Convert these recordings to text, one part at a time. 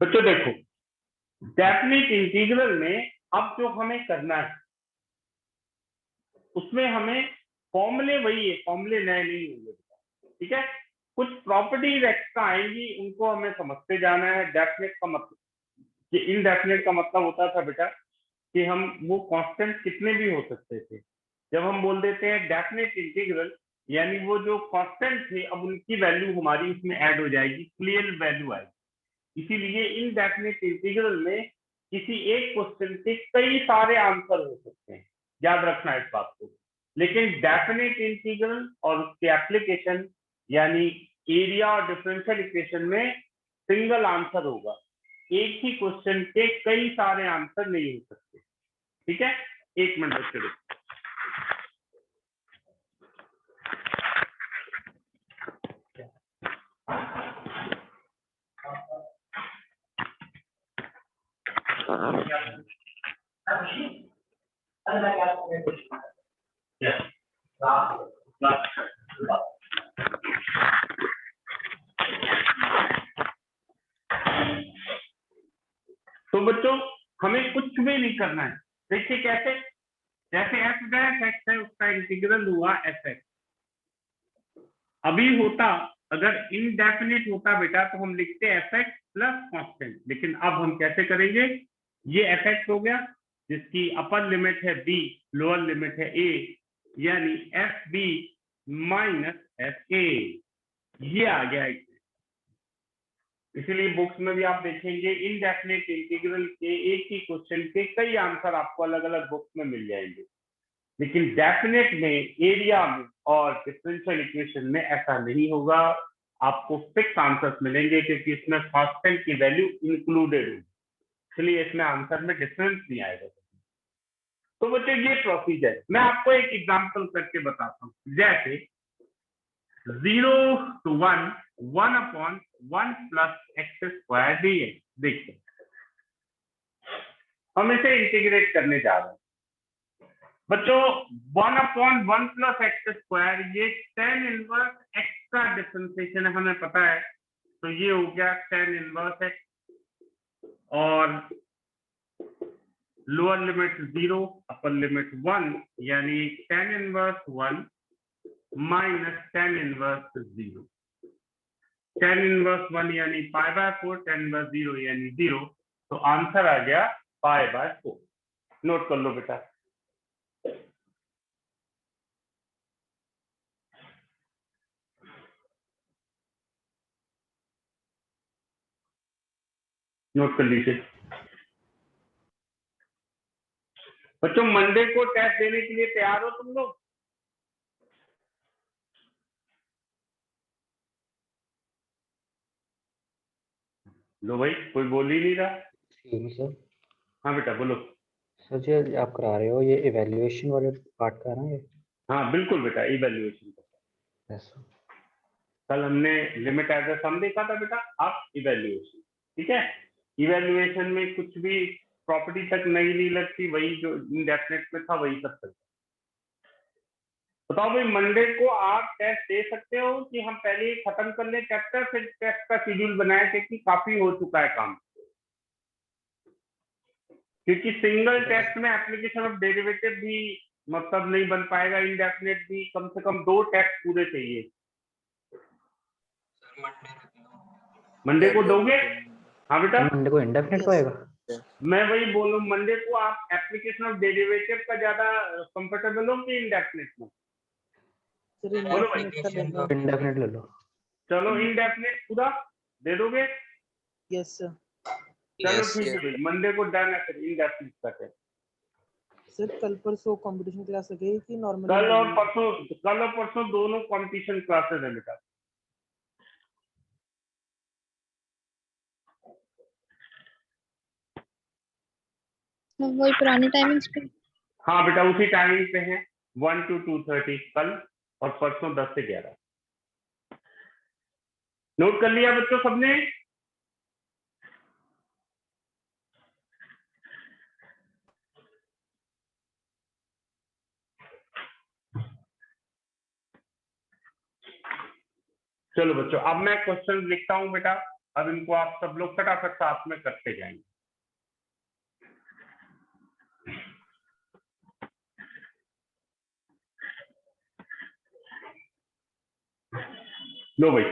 बच्चों देखो, definite integral में अब जो हमें करना है उसमें हमें फॉर्मूले वही है, फॉर्मूले नए नहीं होंगे। ठीक है, कुछ प्रॉपर्टीज एक्स्ट्रा आएंगी, उनको हमें समझते जाना है। डेफिनेट का मतलब, कि इनडेफिनेट का मतलब होता था बेटा कि हम वो कांस्टेंट कितने भी हो सकते थे। जब हम बोल देते हैं डेफिनेट इंटीग्रल, यानी वो जो कांस्टेंट थे अब उनकी वैल्यू हमारी उसमें ऐड हो जाएगी, क्लियर वैल्यू आएगी। इसीलिए इनडेफिनेट इंटीग्रल में किसी एक क्वेश्चन के कई सारे आंसर हो सकते हैं, याद रखना इस बात को। लेकिन डेफिनेट इंटीग्रल और उसके एप्लीकेशन यानी एरिया और डिफरेंशियल इक्वेशन में सिंगल आंसर होगा, एक ही क्वेश्चन के कई सारे आंसर नहीं हो सकते। ठीक है, एक मिनट बच्चों। तो बच्चों हमें कुछ भी नहीं करना है। देखिए कैसे, जैसे एफ डैश एक्स है उसका इंटीग्रल हुआ एफ एक्स। अभी होता अगर इनडेफिनेट होता बेटा तो हम लिखते एफ एक्स प्लस कॉन्स्टेंट, लेकिन अब हम कैसे करेंगे, ये एफ एक्स हो गया जिसकी अपर लिमिट है बी, लोअर लिमिट है ए, यानी F B minus F A, ये आ गया। इसीलिए बुक्स में भी आप देखेंगे इनडेफिनेट इंटीग्रल के एक ही क्वेश्चन के कई आंसर आपको अलग अलग बुक्स में मिल जाएंगे, लेकिन डेफिनेट में, एरिया में और डिफरेंशियल इक्वेशन में ऐसा नहीं होगा। आपको फिक्स आंसर्स मिलेंगे क्योंकि इसमें कांस्टेंट की वैल्यू इंक्लूडेड होगी, इसलिए इसमें आंसर में डिफरेंस नहीं आएगा। तो बच्चों ये प्रोसीजर मैं आपको एक एग्जांपल करके बताता हूँ। जैसे 0 to 1 1/1 plus x square dx। देखिए हम इसे इंटीग्रेट करने जा रहे हैं बच्चों। 1/1 प्लस एक्स स्क्वायर, ये tan इनवर्स एक्स का डिफरेंशिएशन है, हमें पता है। तो ये हो गया tan इनवर्स एक्स, और लोअर लिमिट 0 अपर लिमिट 1, यानी tan inverse 1 minus tan inverse 0। tan inverse 1 यानी π/4, tan इनवर्स 0 यानी 0। तो आंसर आ गया π/4। नोट कर लो बेटा। नोट कर लीजिए बच्चों। मंडे को टेस्ट देने के लिए तैयार हो तुम लोग? लो भाई, कोई बोल ही नहीं रहा। सर। हाँ बेटा बोलो। सर जी आप करा रहे हो ये इवैल्यूएशन वाले पार्ट का ना ये? हाँ बिल्कुल बेटा, इवैल्यूएशन का। Yes sir. कल हमने लिमिट एज अ सम देखा था बेटा, अब इवैल्यूएशन। ठीक है, इवैल्यूएशन में कुछ भी प्रॉपर्टी तक नहीं लगती, वही जो इंडेफिनेट में था वही सब चलता। बताओ भाई, मंडे को आप टेस्ट दे सकते हो कि हम पहले ही खत्म कर लें चैप्टर, फिर टेस्ट का शेड्यूल बनाए, क्योंकि काफी हो चुका है काम। क्योंकि सिंगल टेस्ट में एप्लीकेशन ऑफ डेरिवेटिव भी मतलब नहीं बन पाएगा, इनडेफिनेट भी, कम से कम 2 टेस्ट पूरे चाहिए। मंडे को दोगे? हाँ बेटा, मंडे को इंडेफिनेट को आएगा। मैं वही बोलूं, मंडे को आप एप्लीकेशन ऑफ डेरिवेटिव का ज्यादा कंफर्टेबल हो कि इनडेफिनेट में? बोलो भाई। इंडेफिनेट ले लो। चलो इंडेफिनेट पूरा दे दोगे? Yes sir. चलो ठीक है भाई, मंडे को डन है, फिर इंडेफिनेट करते हैं। सर कल परसों कंपटीशन क्लास लगेगी कि नॉर्मल? कल और परसों दोनों कंपटीशन क्लासेस है बेटा। वही पुरानी टाइमिंग्स पे? हाँ बेटा उसी टाइमिंग पे है, 1 to 2:30 कल, और परसों 10 से 11। नोट कर लिया बच्चों सबने? चलो बच्चों, अब मैं क्वेश्चन लिखता हूं बेटा। अब इनको आप सब लोग फटाफट साथ में करते जाएंगे। लो भाई,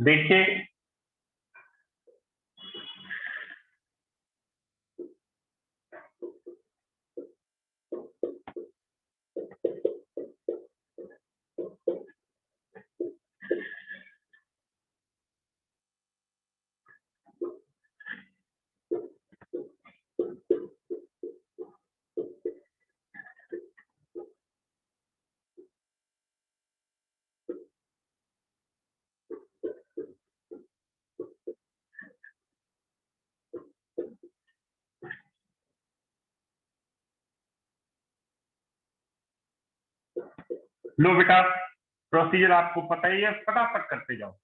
देखिए लो बेटा, प्रोसीजर आपको पता ही है, फटाफट करते जाओ।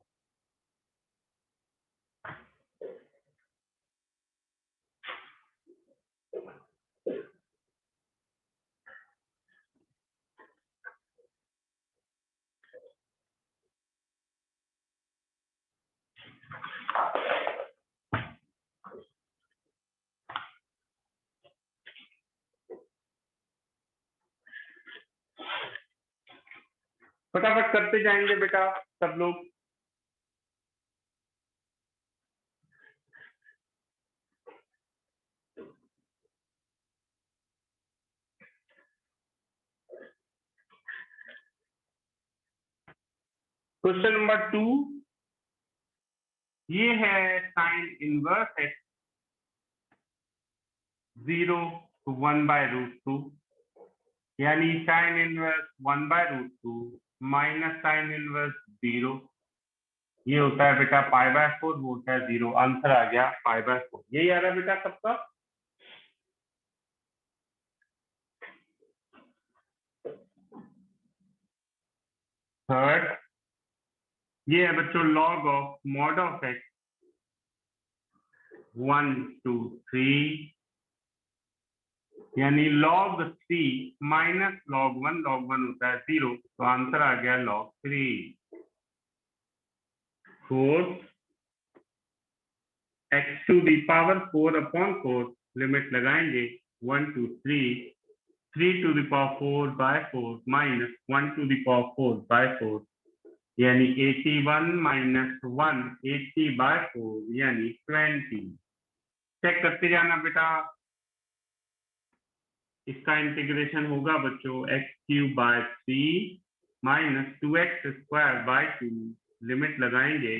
फटाफट करते जाएंगे बेटा सब लोग। क्वेश्चन नंबर 2, ये है साइन इनवर्स एक्स 0 to 1/√2, यानी sign inverse 1/√2 minus sign inverse 0, ये होता है बेटा π/4, वो होता है 0। आंसर आ गया π/4। यही आ रहा है बेटा सबका। थर्ड, ये है बच्चों log of mod of x 1 to 3, यानी log 3 माइनस log 1, log 1 होता है 0, तो आंसर आ गया log 3। फोर्थ, x⁴ लिमिट लगाएंगे 1 to 3, 3⁴/4 माइनस 1⁴/4, यानी 81 माइनस 1 80/4 यानी 20। चेक करते जाना बेटा। इसका इंटीग्रेशन होगा बच्चों x³ माइनस 2x² 2, लिमिट लगाएंगे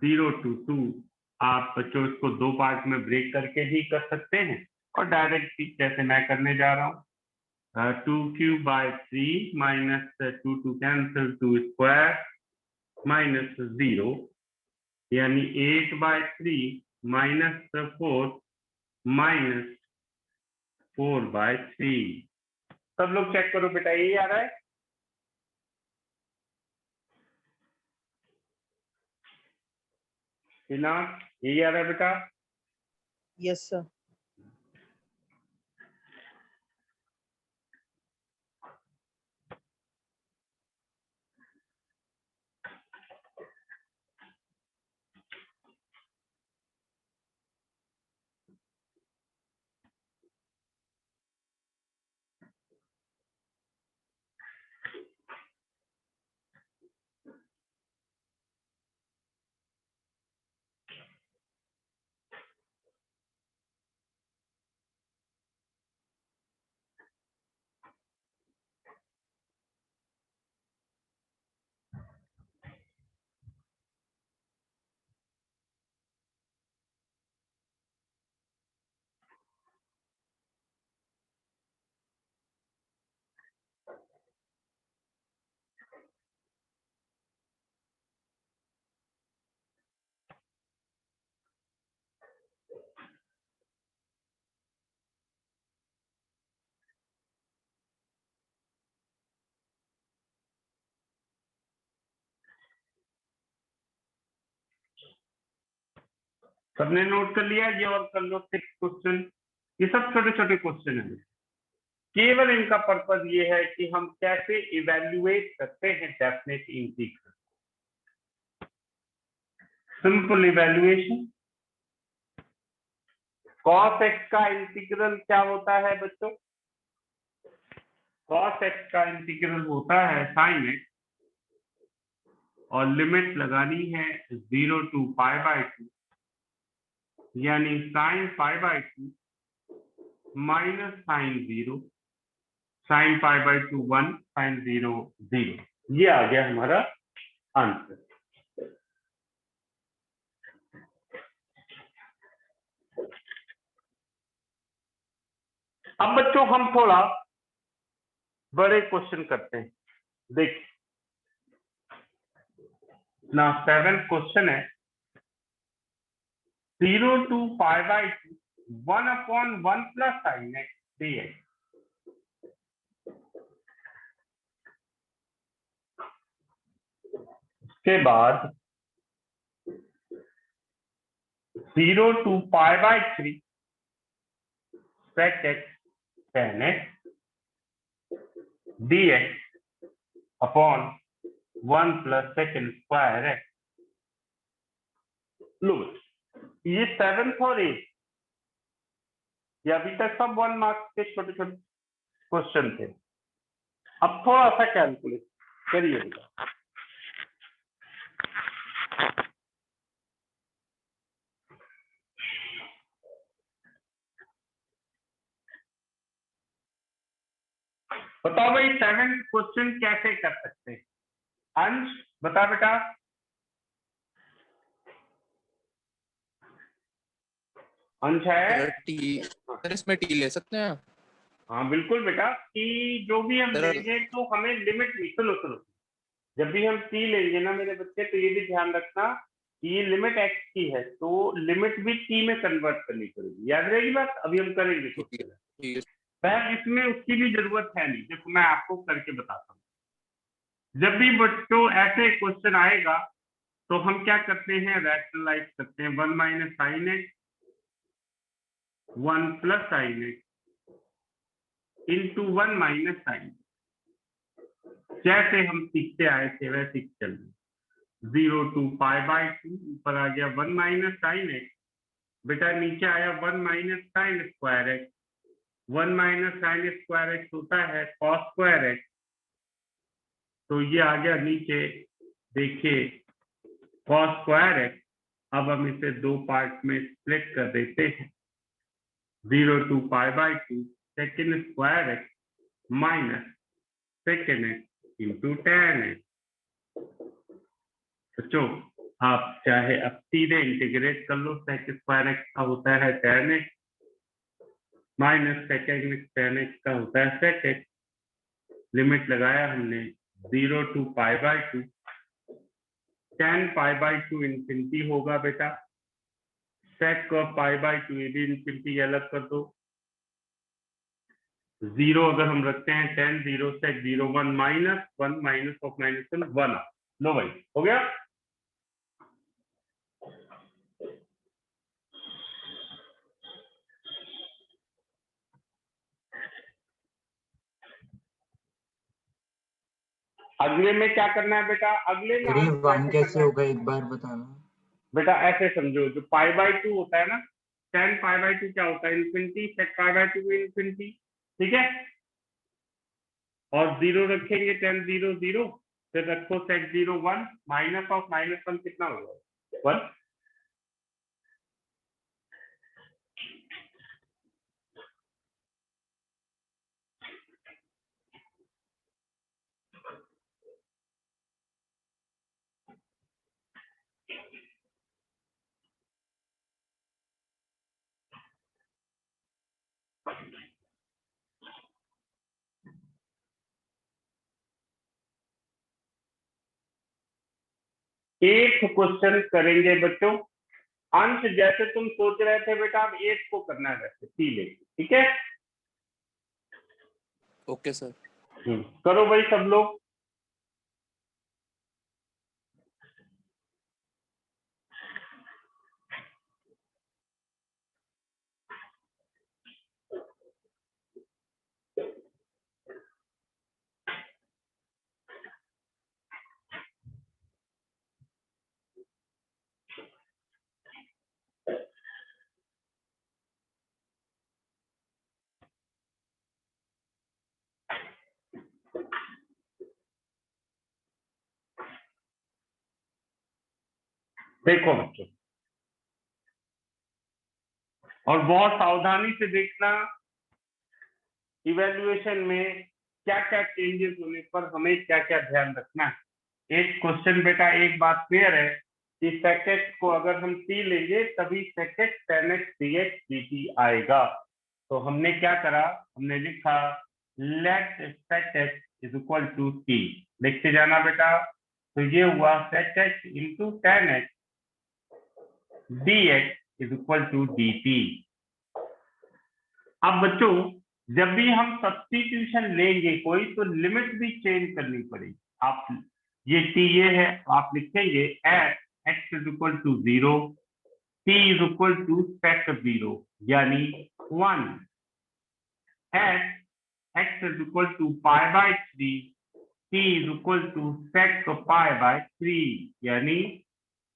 0 to 2। आप बच्चों इसको दो पार्ट में ब्रेक करके ही कर सकते हैं, और डायरेक्ट जैसे मैं करने जा रहा हूँ। 2³ माइनस 2 2 कैंसिल 2² माइनस 0, यानी 8/3 माइनस 4 माइनस 4/3। सब लोग चेक करो बेटा, यही आ रहा है। यही आ रहा है बेटा। Yes sir. सबने नोट कर लिया? ये और कर लो 6 क्वेश्चन। ये सब छोटे छोटे क्वेश्चन है। केवल इनका पर्पज ये है कि हम कैसे इवेल्युएट करते हैं definite integral. Simple evaluation. cos x का इंटीग्रल क्या होता है बच्चों? cos x का इंटीग्रल होता है sin x, और लिमिट लगानी है 0 to π/2, यानी sin π/2 minus sin 0, sin π/2 1, sin 0 0। ये आ गया हमारा आंसर। अब बच्चों हम थोड़ा बड़े क्वेश्चन करते हैं। देखिए ना 7th क्वेश्चन है 0 to π/2 1/1 plus sin x dx। उसके बाद 0 to π/3 sec x tan x dx upon 1 plus secant square x। लो ये 7th और 8th, ये अभी तक सब 1 मार्क्स के छोटे छोटे क्वेश्चन थे। अब थोड़ा सा कैलकुलेट करिए बेटा। बताओ भाई 7th क्वेश्चन कैसे कर सकते हैं? अंश बता बेटा। अंश है सर इसमें टी ले सकते हैं? हाँ बिल्कुल बेटा, कि जो भी हम सर- लेंगे तो हमें लिमिट नहीं, सुनो सुनो, जब भी हम टी लेंगे ना मेरे बच्चे, तो ये भी ध्यान रखना कि ये लिमिट एक्स की है, तो लिमिट भी टी में कन्वर्ट करनी पड़ेगी। याद रहेगी बात? अभी हम करेंगे ठीक है, ठीक है। बहन इसमें उसकी भी जरूरत है नहीं। देखो मैं आपको करके बताता हूँ। जब भी बच्चों ऐसे क्वेश्चन आएगा तो हम क्या करते हैं, रैशनलाइज करते हैं। 1 minus sine X 1 plus sine X into 1 minus sine. जैसे हम सीखते आए थे वैसे चल रहे। 0 to π/2 ऊपर आ गया 1 माइनस साइन एक्स, बेटा नीचे आया 1 minus sine square x. 1 minus sine square x होता है कॉस स्क्वायर एक्स, तो ये आ गया नीचे। देखिए कॉस स्क्वायर एक्स, अब हम इसे दो पार्ट में स्प्लिट कर देते हैं। 0 to π/2 second square x minus second x into tan x. बच्चों आप चाहे अब सीधे इंटीग्रेट कर लो, सेक स्क्वायर एक्स का होता है tan x minus second tan x का होता है sec एक्स। लिमिट लगाया हमने 0 to π/2, tan π/2 इंफिनिटी होगा बेटा, sec π/2 ये भी इंफिनिटी अलग कर दो। 0 अगर हम रखते हैं tan 0 sec 0 1 minus 1 minus of minus 1। लो भाई हो गया। अगले में क्या करना है बेटा? अगले में हम वन कैसे होगा एक बार बताना बेटा। ऐसे समझो, जो π/2 होता है ना, tan π/2 क्या होता है? इन्फिनिटी, sec π/2 इन्फिनिटी, ठीक है। और 0 रखेंगे tan 0 0, फिर रखो sec 0 1 माइनस ऑफ माइनस 1 कितना होगा 1। एक क्वेश्चन करेंगे बच्चों। अंश जैसे तुम सोच रहे थे बेटा, अब 8 को करना है वैसे सी लेंगे, ठीक है। Okay sir. करो भाई सब लोग। देखो बच्चों, और बहुत सावधानी से देखना, इवैल्यूएशन में क्या क्या चेंजेस होने पर हमें क्या क्या ध्यान रखना है। एक क्वेश्चन बेटा, एक बात क्लियर है कि sec x को अगर हम t लेंगे तभी sec x tan x dx dt आएगा। तो हमने क्या करा, हमने लिखा let sec x is equal to t, लिखते जाना बेटा। तो ये हुआ sec x into tan x dx is equal to dt। अब बच्चों, जब भी हम सब्स्टिट्यूशन लेंगे कोई, तो लिमिट भी चेंज करनी पड़ेगी। आप ये t ये है, आप लिखेंगे x is equal to 0, t is equal to sec 0 यानी 1, x is equal to pi by 3, t is equal to sec pi by 3 यानी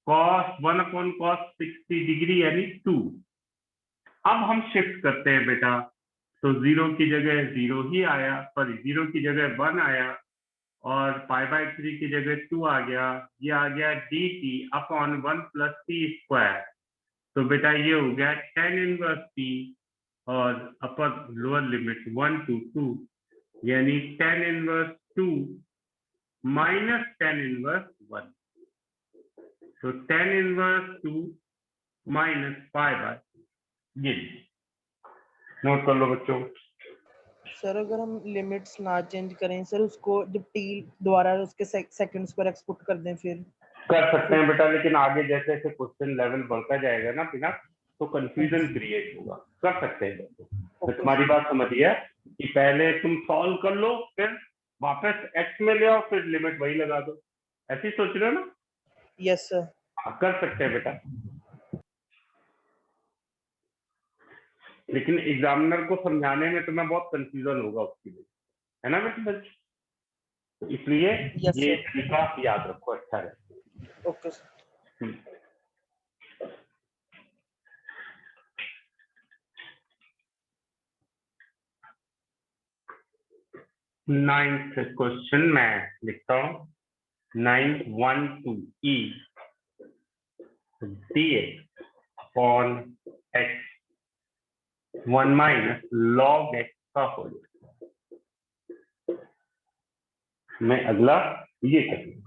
cos 1 अपॉन cos 60 डिग्री यानी 2। अब हम शिफ्ट करते हैं बेटा, तो 0 की जगह 0 ही आया, सॉरी 0 की जगह 1 आया, और पाई बाय 3 की जगह 2 आ गया। ये आ गया dt upon 1 plus T square. तो बेटा ये हो गया tan इनवर्स t, और अपर लोअर लिमिट 1 to 2 यानी tan inverse 2 minus tan inverse 1। तो tan inverse 2 minus pi by, ये नोट कर लो बच्चों। सर अगर हम लिमिट्स ना चेंज करें सर, उसको जब टी दोबारा उसके सेकंड्स पर एक्सपोर्ट कर दें फिर कर सकते हैं बेटा, लेकिन आगे जैसे जैसे क्वेश्चन लेवल बढ़ता जाएगा ना बिना, तो कंफ्यूजन क्रिएट होगा। कर सकते हैं बच्चों, तो तुम्हारी बात समझ गया कि पहले तुम सॉल्व कर लो, फिर वापस x में ले आओ, फिर लिमिट वही लगा दो। ऐसे ही सोच रहे हो ना? Yes sir. हाँ, कर सकते हैं बेटा, लेकिन एग्जामिनर को समझाने में तुम्हें बहुत कंफ्यूजन होगा उसके लिए, है ना बेटा बच्चों? तो इसलिए Yes, ये sir. तरीका याद रखो, अच्छा है। Okay sir. 9th क्वेश्चन मैं लिखता हूँ, 912e dx upon x 1 minus log x का होल। मैं अगला ये करूँगा,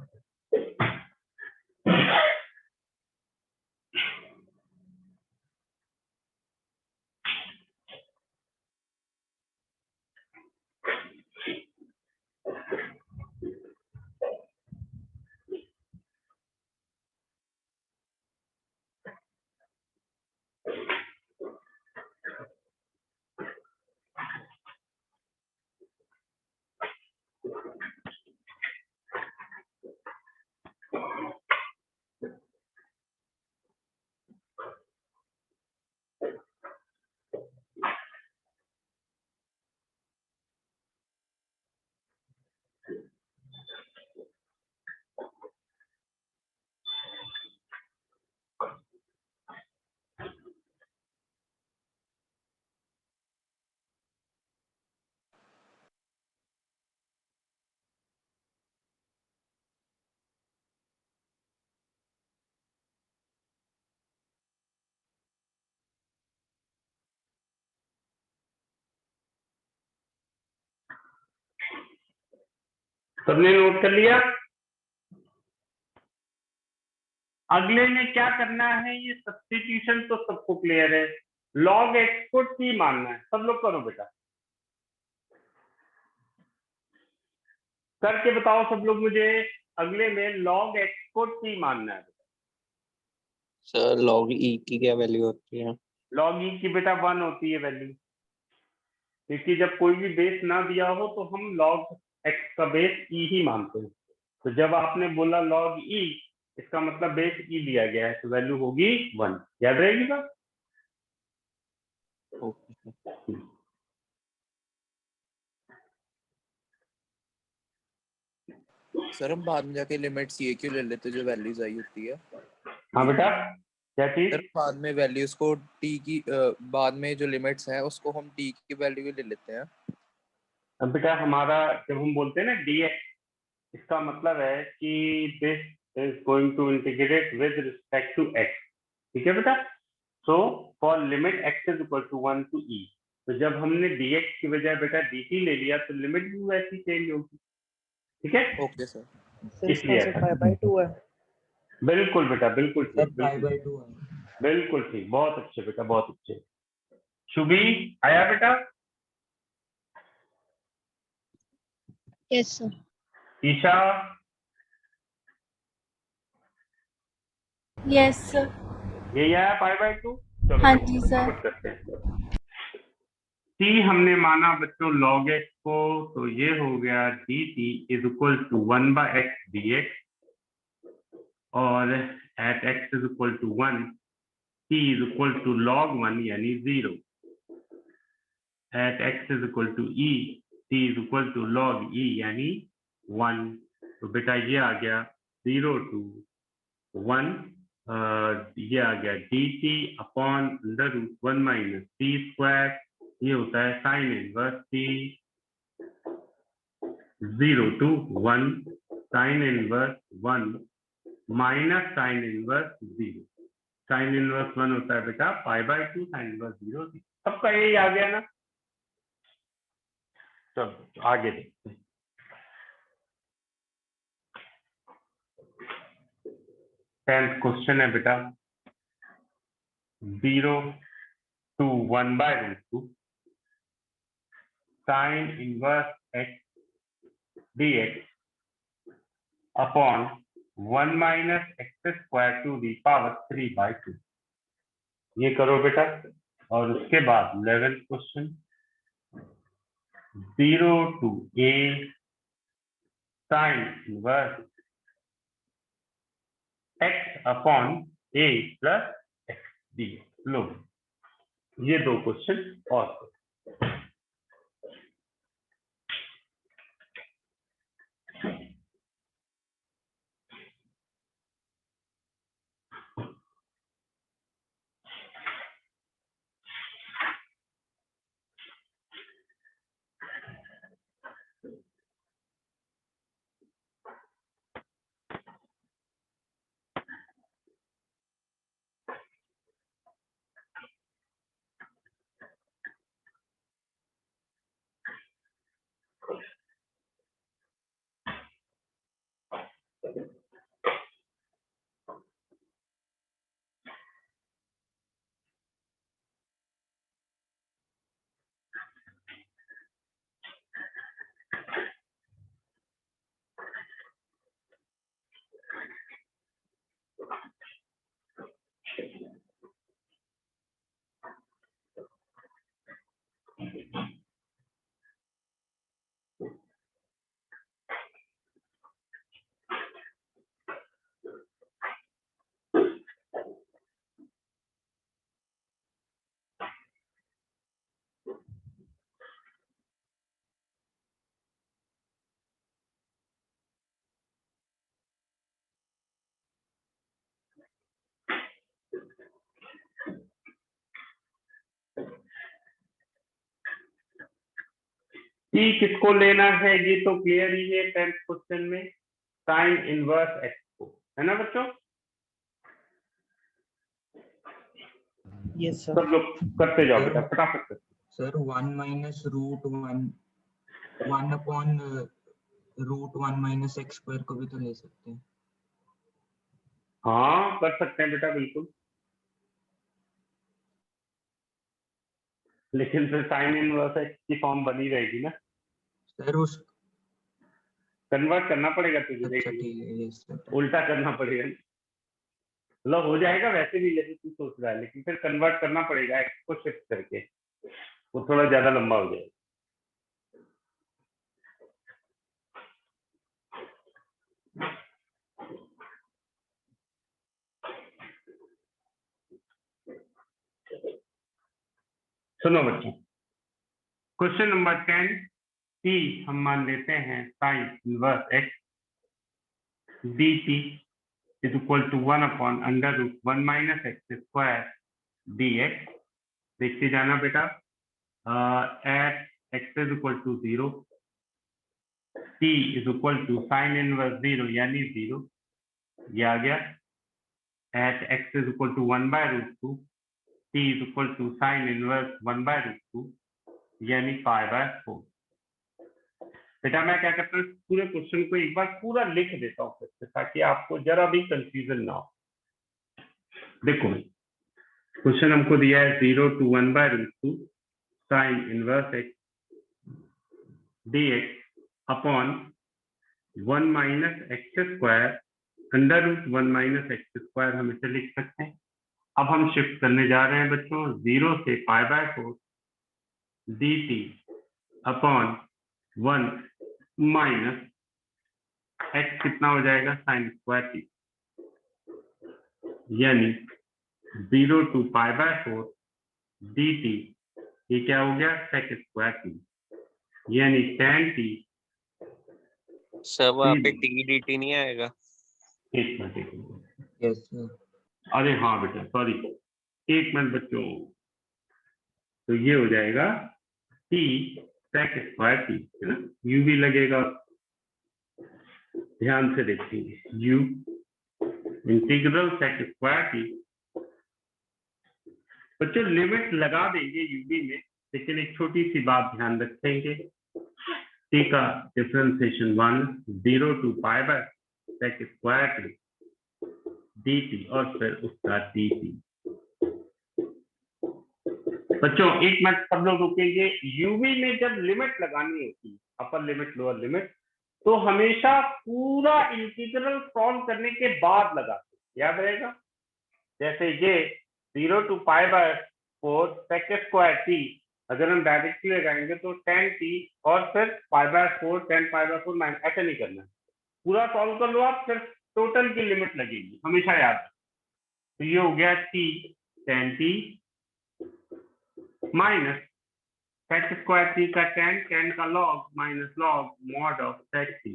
सबने नोट कर लिया? अगले में क्या करना है, ये सब्स्टिट्यूशन तो सबको क्लियर है, log x को t मानना है। सब लोग करो बेटा, करके बताओ सब लोग मुझे। अगले में log x को t मानना है। सर log e की क्या वैल्यू होती है? log e की बेटा 1 होती है वैल्यू, क्योंकि जब कोई भी बेस ना दिया हो तो हम log x का बेस e ही मानते हैं। तो जब आपने बोला log e, इसका मतलब बेस e दिया गया है, तो वैल्यू होगी 1। याद रहेगी बात? ओके सर हम बाद में जाके लिमिट्स ये क्यों ले लेते जो वैल्यूज आई होती है? हाँ बेटा, क्या चीज? सर बाद में वैल्यूज को t की बाद में जो लिमिट्स हैं उसको हम t की वैल्यू ही ले लेते हैं। अब बेटा हमारा जब हम बोलते हैं ना dx, इसका मतलब है कि base is going to integrate with respect to x. ठीक है बेटा? So for limit x is equal to 1 to e, तो जब हमने dx की बजाय बेटा dt ले लिया तो लिमिट भी वैसी चेंज होगी. ठीक है? Okay sir. सर इसका इसलिए आंसर π/2 है। बिल्कुल बेटा, बिल्कुल सर ठीक, पाई बिल्कुल बाई ठीक, 2 है। बिल्कुल ठीक, बहुत अच्छे बेटा, बहुत अच्छे. शुभी आया बेटा? Yes sir. Isha, yes sir. यही आया π/2? चलो हाँ जी सर। फटाफट करते हैं. t हमने माना बच्चों log x को, तो ये हो गया dt is equal to 1/x dx, और at x is equal to 1 t is equal to log 1 यानी 0. at x is equal to e t is equal to log e यानी 1. तो बेटा ये आ गया 0 to 1, ये आ गया dt upon √1 minus t square, ये होता है sine inverse t 0 to 1 sine inverse 1 minus sign inverse 0. Sine inverse 1 होता है बेटा π/2, साइन इनवर्स 0. सबका यही आ गया ना? चलो आगे देखते हैं. टेंथ क्वेश्चन है बेटा 0 to 1/√2 sine inverse x dx upon 1 minus x square to the power 3/2. ये करो बेटा. और उसके बाद 11th question 0 to a sine inverse x upon a plus x dx. लो ये दो क्वेश्चन और करो. ई किसको लेना है ये तो क्लियर ही है 10th क्वेश्चन में, साइन इनवर्स x को, है ना बच्चों? Yes sir. सब लोग करते जाओ बेटा, फटाफट करते. Sir 1 minus √1 1 upon √1 minus x square को भी तो ले सकते हैं। हाँ कर सकते हैं बेटा, बिल्कुल. लेकिन फिर साइन इनवर्स x की फॉर्म बनी रहेगी ना, सर उस कन्वर्ट करना पड़ेगा तुझे. अच्छा देख ठीक है यस सर। उल्टा करना पड़ेगा. मतलब हो जाएगा वैसे भी जैसे तू सोच रहा है, लेकिन फिर कन्वर्ट करना पड़ेगा x को शिफ्ट करके, वो थोड़ा ज्यादा लंबा हो जाएगा. सुनो बच्चों, क्वेश्चन नंबर 10 t हम मान लेते हैं sine inverse x dt is equal to 1 upon √1 minus x square dx. देखते जाना बेटा. At x is equal to 0 t is equal to sine inverse 0 यानी 0. ये आ गया at x is equal to 1/√2 t is equal to sine inverse 1/√2 यानी π/4। बेटा मैं क्या करता हूँ पूरे क्वेश्चन को एक बार पूरा लिख देता हूँ ताकि आपको जरा भी कंफ्यूजन ना हो। देखो क्वेश्चन हमको दिया है 0 to 1/√2 sine inverse x dx upon 1 minus x square √1 minus x square हम इसे लिख सकते हैं। अब हम शिफ्ट करने जा रहे हैं बच्चों 0 से π/4 dt अपॉन 1 माइनस एक्स कितना हो जाएगा साइन स्क्वायर टी यानी 0 to π/4 dt ये क्या हो गया सेक स्क्वायर टी यानी tan t। सर वहाँ पे टी dt नहीं आएगा? एक मिनट यस सर। अरे हाँ बेटा सॉरी एक मिनट बच्चों, तो ये हो जाएगा t सेक स्क्वायर टी है ना, u भी लगेगा, ध्यान से देखेंगे u integral sec square t. बच्चों लिमिट लगा देंगे यूबी में, लेकिन एक छोटी सी बात ध्यान रखेंगे t का differentiation 1 0 to π/sec square dt और फिर उसका dt। बच्चों एक मिनट सब लोग रुकेंगे। यूवी में जब लिमिट लगानी होती है अपर लिमिट लोअर लिमिट तो हमेशा पूरा इंटीग्रल सॉल्व करने के बाद लगाते, याद रहेगा। जैसे ये 0 to π/4 sec स्क्वायर t अगर हम डायरेक्टली लगाएंगे तो tan t और फिर π/4 tan π/4 माइनस, ऐसे नहीं करना, पूरा सॉल्व कर लो आप, फिर टोटल की लिमिट लगेगी हमेशा याद। तो ये हो गया t tan t minus sec square t का tan का log minus log mod of sec t।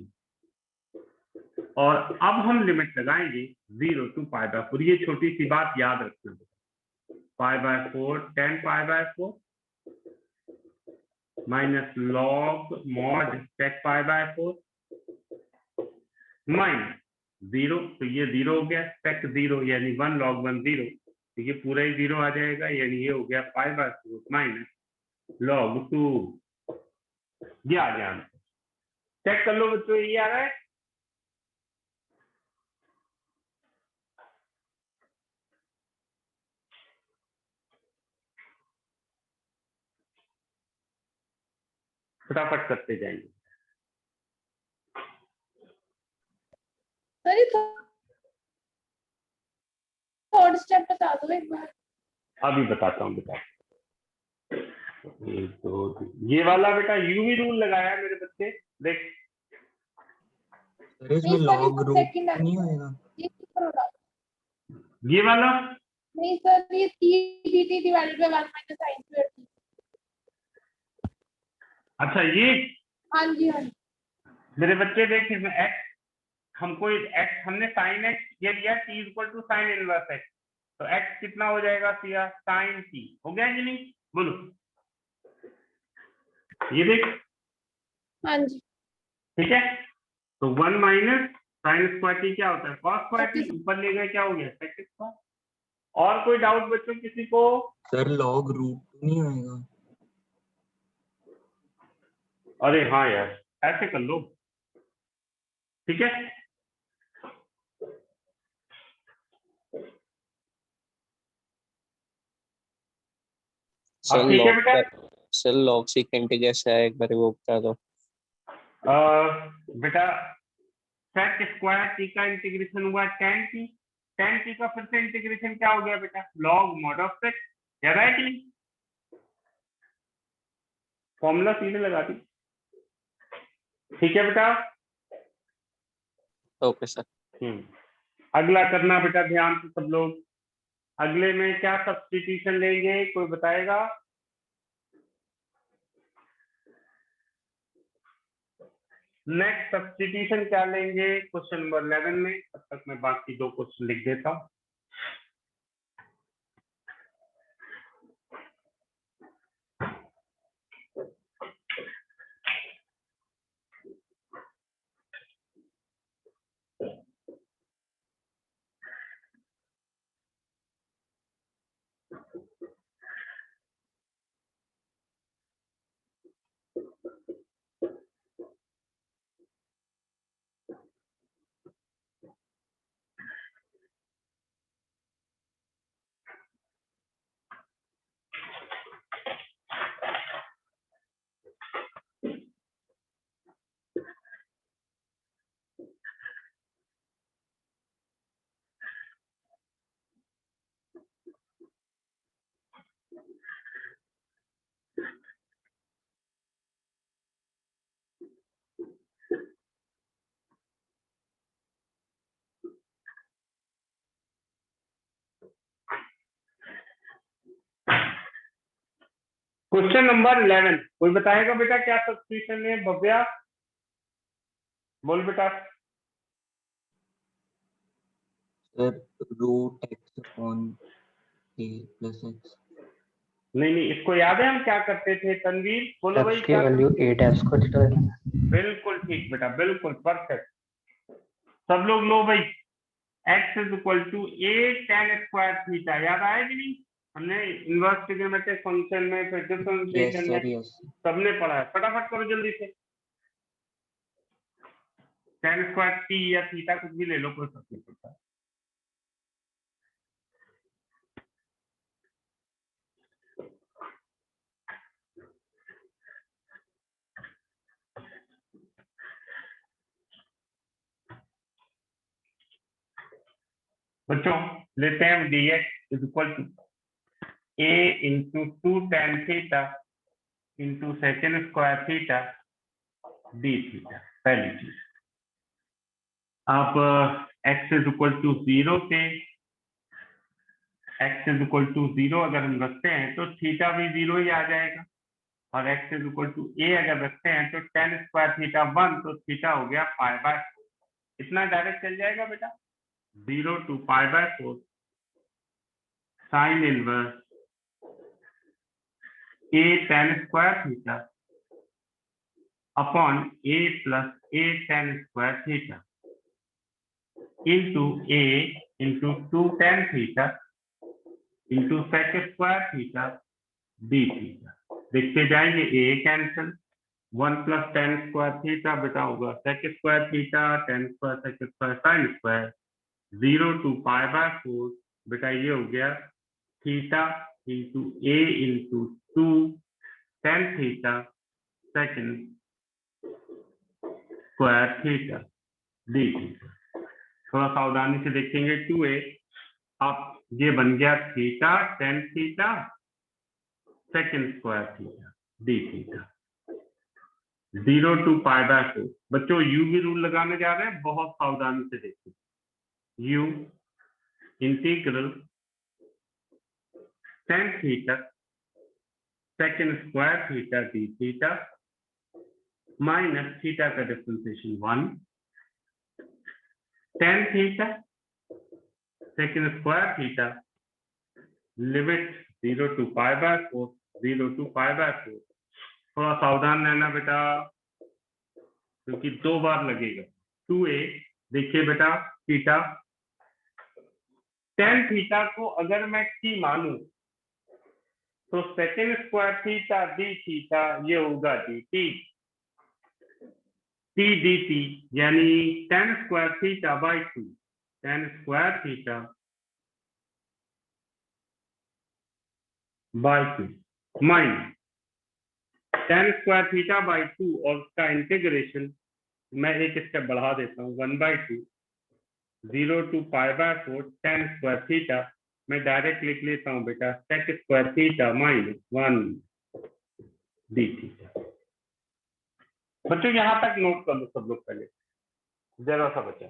और अब हम लिमिट लगाएंगे 0 to π/4। ये छोटी सी बात याद रखना, π/4 tan π/4 minus log mod sec π/4 minus 0, तो ये 0 हो गया सेक 0 यानी 1 log 1 0, तो ये पूरा ही 0 आ जाएगा, यानी ये हो गया π/4 माइनस log 2। ये आ गया, चेक कर लो बच्चों ये आ रहा है। फटाफट करते जाएंगे। सर ये थर्ड स्टेप बता दो एक बार। अभी बताता हूँ बेटा। एक दो ये वाला बेटा यूवी रूल लगाया है मेरे बच्चे, देख सर इसमें लॉग रूट नहीं होएगा? ये कितना होगा? ये वाला नहीं सर ये t dt divided by 1 minus sin square t। अच्छा ये हाँ जी हाँ जी। मेरे बच्चे देख इसमें x हमको x हमने sin x ये लिया t equal to sine inverse x, तो x कितना हो जाएगा सिया sin t हो गया कि नहीं, बोलो। ये देख हाँ जी ठीक है, तो 1 माइनस साइन स्क्वायर टी क्या होता है cos स्क्वायर टी, ऊपर ले गए क्या हो गया sec स्क्वायर। और कोई डाउट बच्चों किसी को? सर लॉग रूट नहीं होएगा? अरे हाँ यार ऐसे कर लो, ठीक है। अब ठीक है बेटा। सर लॉग सीकेंट कैसे है एक बार वो बता दो। बेटा सेक स्क्वायर टी का इंटीग्रेशन हुआ tan t का फिर से इंटीग्रेशन क्या हो गया बेटा लॉग मॉड ऑफ सेक, याद है कि नहीं, फॉर्मूला सीधे लगा दी, ठीक है बेटा। Okay sir. अगला करना बेटा ध्यान से सब लोग। अगले में क्या सब्स्टिट्यूशन लेंगे कोई बताएगा? नेक्स्ट सब्स्टिट्यूशन क्या लेंगे क्वेश्चन नंबर 11 में, तब तक मैं बाकी 2 क्वेश्चन लिख देता हूं। क्वेश्चन नंबर 11 कोई बताएगा बेटा क्या सब्स्टिट्यूशन है? भव्या बोल बेटा। सर रूट एक्स अपॉन ए प्लस एक्स। नहीं, इसको याद है हम क्या करते थे? तनवीर बोलो भाई एक्स की क्या? वैल्यू 8 स्क्वायर थीटा लेना है। बिल्कुल ठीक बेटा, बिल्कुल परफेक्ट। सब लोग लो भाई, x is equal to a tan square theta. याद आया कि नहीं? हमने इनवर्स ट्रिग्नोमेट्रिक फंक्शन में, फिर यस डिफरेंशिएशन में सर यस। सबने पढ़ा है। फटाफट करो जल्दी से। tan स्क्वायर t या थीटा कुछ भी ले लो, कोई फर्क नहीं पड़ता। बच्चों लेते हैं हम dx is equal to a into 2 tan theta into second square theta d theta. पहली चीज, आप x इज इक्वल टू 0 पे x इज इक्वल टू 0 अगर हम रखते हैं तो थीटा भी 0 ही आ जाएगा, और x is equal to a अगर रखते हैं तो tan स्क्वायर थीटा 1, तो थीटा हो गया पाई बाय 4। इतना डायरेक्ट चल जाएगा बेटा। 0 to pi by 4 sine inverse a tan square theta upon a plus a tan square theta into a into 2 tan theta into sec square theta d theta. देखते जाएंगे a cancel, 1 plus tan square theta बेटा होगा sec square theta, tan square sec square sine square, 0 to pi by 4 बेटा ये हो गया theta into a into 2 tan theta second square theta d theta. थोड़ा सावधानी से देखेंगे 2a, अब ये बन गया theta tan theta second square theta d theta. 0 to pi by 4। बच्चों यू भी रूल लगाने जा रहे हैं, बहुत सावधानी से देखिए। U integral tan theta second square theta d theta minus theta का differentiation 1 tan theta second square theta limit 0 to pi by 4, 0 to pi by 4। थोड़ा सावधान रहना बेटा क्योंकि 2 बार लगेगा। 2a देखिए बेटा थीटा, tan थीटा को अगर मैं t मानूं तो second square theta d theta ये होगा dt, t dt यानी tan square theta by 2, tan square theta by 2 minus tan square theta by 2 और उसका इंटीग्रेशन मैं एक स्टेप बढ़ा देता हूँ 1/2 0 to pi by 4 tan square theta. मैं डायरेक्ट लिख लेता हूँ बेटा sec square theta minus 1 d theta. बच्चों यहाँ तक नोट कर लो सब लोग, पहले जरा सा बचा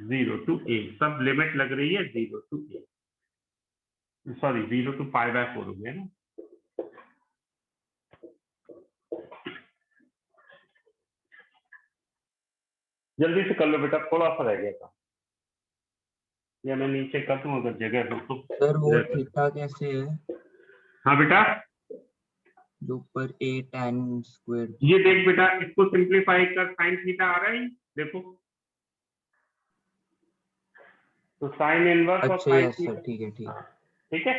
0 टू a, सब लिमिट लग रही है 0 to a, sorry 0 to pi by 4 हो गया ना। जल्दी से कर लो बेटा, थोड़ा सा रह गया था, या मैं नीचे कर दूं अगर जगह हो तो। सर वो थीटा कैसे है हाँ बेटा जो ऊपर a tan स्क्वायर। ये देख बेटा, इसको सिंप्लीफाई कर, साइन थीटा आ रहा है देखो, तो साइन इनवर्स और अच्छा साइन यस सर थीटा, ठीक है। ठीक है।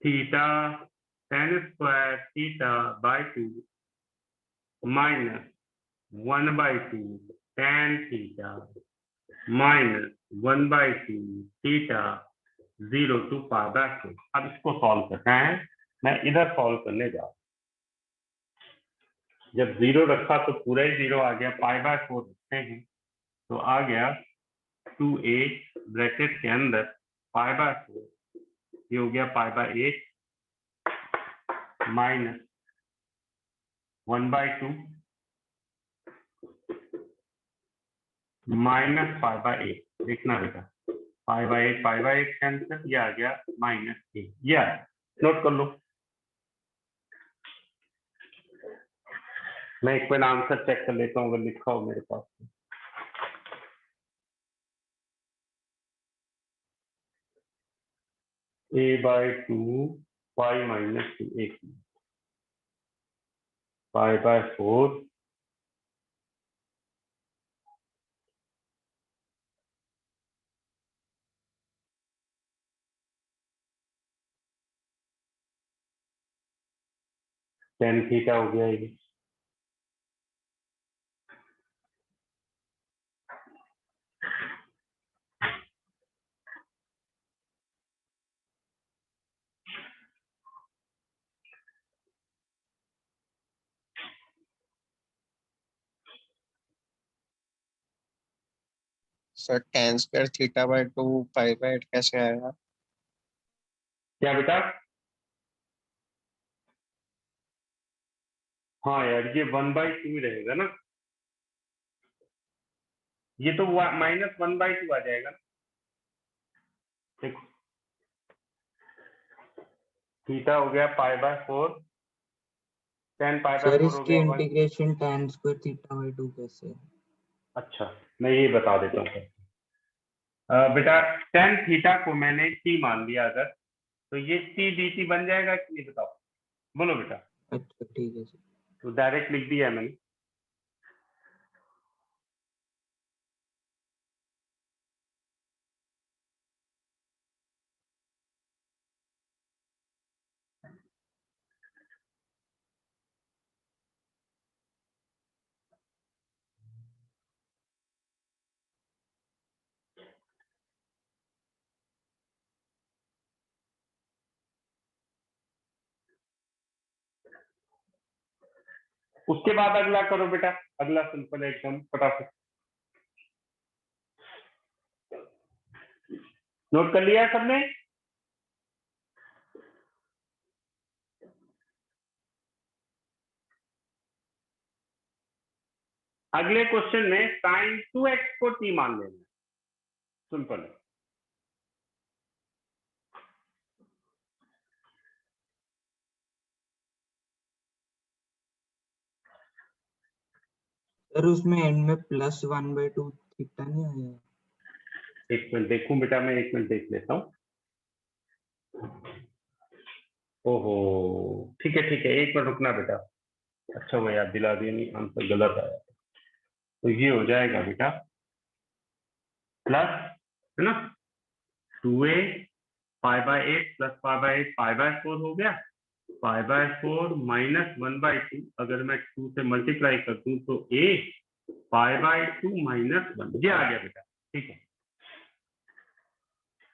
Theta tan square theta by 2 minus 1/2 tan theta minus 1/2 theta 0 to pi by 4। अब इसको सॉल्व करना है, मैं इधर सॉल्व करने जा रहा हूं। जब 0 रखा तो पूरा ही 0 आ गया, पाई बाय 4 रखते हैं तो आ गया 2a ब्रैकेट के अंदर पाई बाय 4, ये हो गया pi by 8 minus 1/2 minus pi by 8। देखना बेटा पाई बाई 8 कैंसिल, ये आ गया -a, ये नोट कर लो। मैं एक बार आंसर चेक कर लेता हूँ अगर लिखा हो मेरे पास। a/2 पाई -2 एक पाई/4 tan थीटा हो गया ये। सर tan स्क्वायर θ/2 पाई/8 कैसे आएगा? क्या बेटा? हाँ यार, ये 1/2 रहेगा ना, ये तो -1/2 आ जाएगा ना। देखो थीटा हो गया पाई/4, tan सर पाई/4 हो इसकी गया 1। इंटीग्रेशन tan स्क्वायर θ/2 कैसे है? अच्छा, मैं ये बता देता हूँ। बेटा tan थीटा को मैंने t मान लिया अगर, तो ये t dt बन जाएगा कि नहीं बताओ, बोलो बेटा। अच्छा ठीक है सर। तो डायरेक्ट लिख दिया मैंने। उसके बाद अगला करो बेटा, अगला सिंपल है एकदम फटाफट। नोट कर लिया है सबने? अगले क्वेश्चन में sin 2x को t मान लेना, सिंपल है। सर उसमें एंड में +1/2 थीटा नहीं आया? एक मिनट देखूं बेटा, मैं एक मिनट देख लेता हूँ। ओहो ठीक है एक मिनट रुकना बेटा। अच्छा हुआ याद दिला दिया, नहीं आंसर गलत आया। तो ये हो जाएगा बेटा प्लस, है ना, 2a पाई/8 प्लस पाई/8 पाई/4 हो गया, पाई/4 -1/2, अगर मैं 2 से मल्टीप्लाई कर दूं तो a पाई/2 -1, ये आ गया बेटा। ठीक है,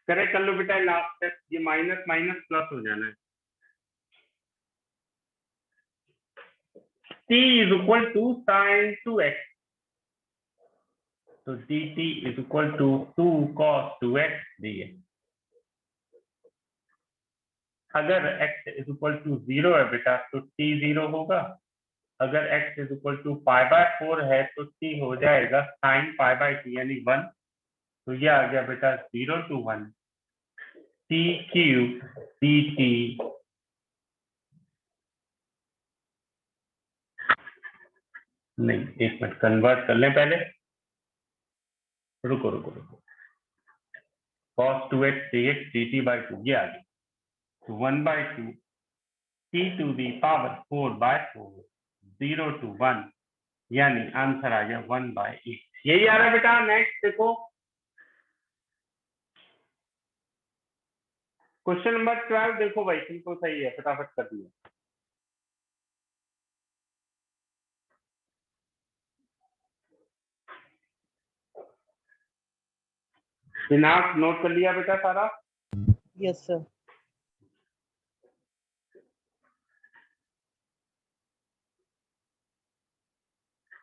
करेक्ट कर लो बेटा लास्ट स्टेप, ये माइनस माइनस प्लस हो जाना है। t is equal to sin 2x, तो dt is equal to 2 cos 2x dx। अगर x इज इक्वल टू 0 है बेटा तो t 0 होगा, अगर x इज इक्वल टू पाई/4 है तो t हो जाएगा sin पाई/2 यानी 1। तो ये आ गया बेटा 0 to 1 t क्यूब dt। नहीं एक मिनट कन्वर्ट कर लें पहले, रुको cos 2x dx dt/2, ये आ गया 1/2 t to the power 4/4 0 to 1, यानी आंसर आ गया 1/8। यही आ रहा है बेटा। नेक्स्ट देखो क्वेश्चन नंबर 12, देखो भाई सिंपल सही है, फटाफट कर दिया। दिनांक नोट कर लिया बेटा सारा? Yes sir.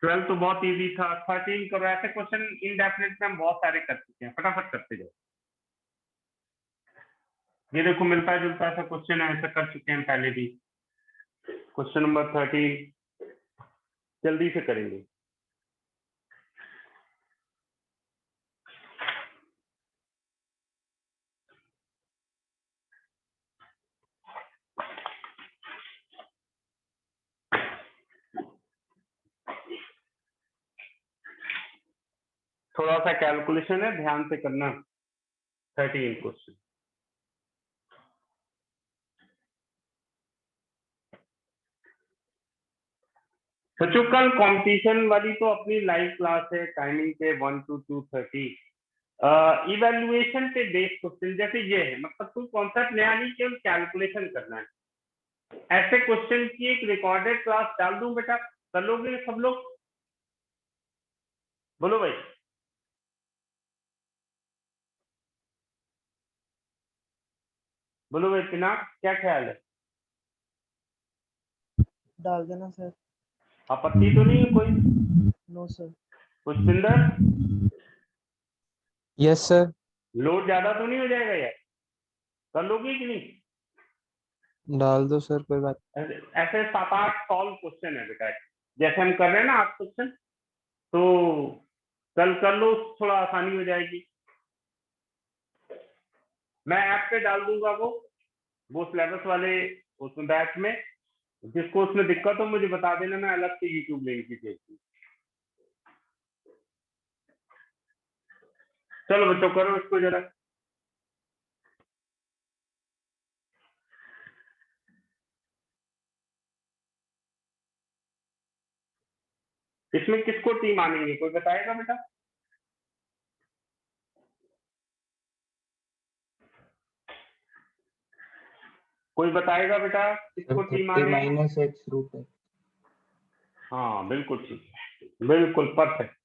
12 तो बहुत इजी था। 13 करो। ऐसे क्वेश्चन इनडेफिनेट में हम बहुत सारे कर चुके हैं, फटाफट करते जाओ। ये देखो मिलता जुलता सा क्वेश्चन है, ऐसा कर चुके हैं पहले भी। क्वेश्चन नंबर 13 जल्दी से करेंगे। थोड़ा सा कैलकुलेशन है, ध्यान से करना। 13 क्वेश्चन। बच्चों कल कंपटीशन वाली तो अपनी लाइव क्लास है, टाइमिंग पे 1 to 2:30। इवैल्यूएशन पे बेस्ड क्वेश्चन जैसे ये है, मतलब कोई कॉन्सेप्ट नया नहीं, केवल कैलकुलेशन करना है। ऐसे क्वेश्चन की एक रिकॉर्डेड क्लास डाल दूं बेटा, कर लोगे सब लोग? बोलो भाई। बोलो भाई पिनाक, क्या ख्याल है? डाल देना सर। आपत्ति तो नहीं है कोई? No sir. Pushpinder, yes sir. Load ज्यादा तो नहीं हो जाएगा यार? कर लोगे कि नहीं? डाल दो सर, कोई बात। ऐसे 7-8 सॉल्व क्वेश्चन है बेटा, जैसे हम कर रहे हैं ना 8 क्वेश्चन, तो कल कर लो, थोड़ा आसानी हो जाएगी। मैं ऐप पे डाल दूंगा वो सिलेबस वाले उसमें बैच में। जिसको उसमें दिक्कत हो मुझे बता देना, मैं अलग से यूट्यूब लिंक भी भेज दूँ। चलो बच्चों करो इसको जरा। इसमें किसको टी मानेंगे, कोई बताएगा बेटा? कोई बताएगा बेटा किसको टी माने? -x√x। हाँ बिल्कुल ठीक, बिल्कुल परफेक्ट।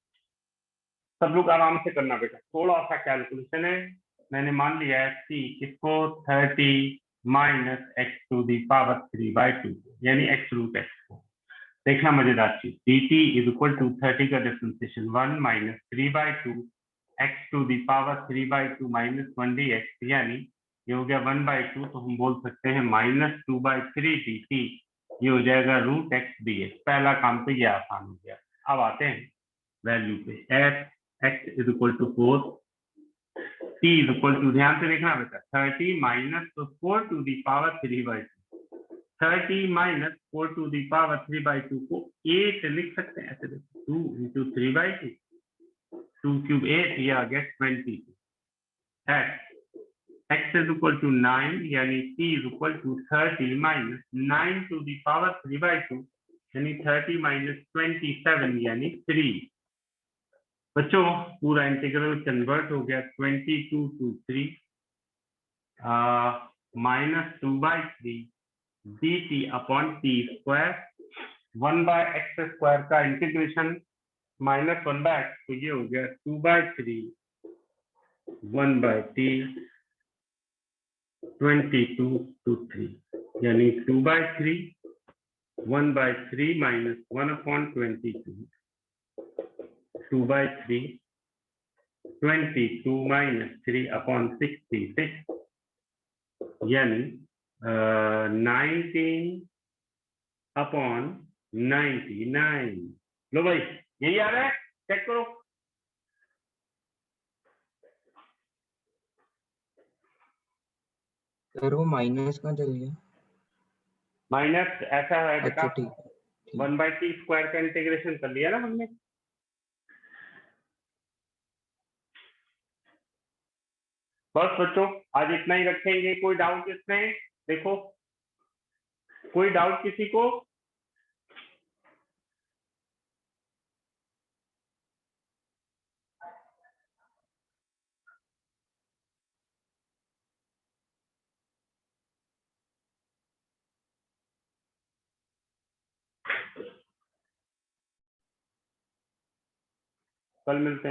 सब लोग आराम से करना बेटा, थोड़ा सा कैलकुलेशन है। मैंने मान लिया है टी किसको, 30 - x⁴, यानी x√x को। देखना मजेदार चीज, dt = 30 का डिफरेंशिएशन 1 - 3/2 x⁴ - 1 dx, यानी ये हो गया 1/2, तो हम बोल सकते हैं -2/3 dt, ये हो जाएगा √x dx। पहला काम तो ये आसान हो गया। अब आते हैं वैल्यू पे। x = 4, t = ध्यान से देखना बेटा, 30 - 4⁴, 30 - 4⁴ को 8 लिख सकते हैं ऐसे, 2 × 3/2, 2 ³ 8, ये आ गया 22। x = 9, यानी t = 30 - 9⁴, यानी 30 - 27, यानी 3। बच्चों पूरा इंटीग्रल कन्वर्ट हो गया, 22 to 3 -2/3 dt upon t², 1/x² का इंटीग्रेशन -1/x, तो ये हो गया 2/3 1/t 22 to 3, यानी 2/3 1/3 - 1/22, 2/3 22 - 3/66, यानी 19/99। लो भाई यही आ रहा है, चेक करो। सर वो माइनस कहाँ चल गया? माइनस ऐसा है बेटा, अच्छा ठीक है। 1/t² का इंटीग्रेशन कर लिया ना हमने। बस बच्चों आज इतना ही रखेंगे। कोई डाउट इसमें? देखो कोई डाउट किसी को? कल मिलते हैं।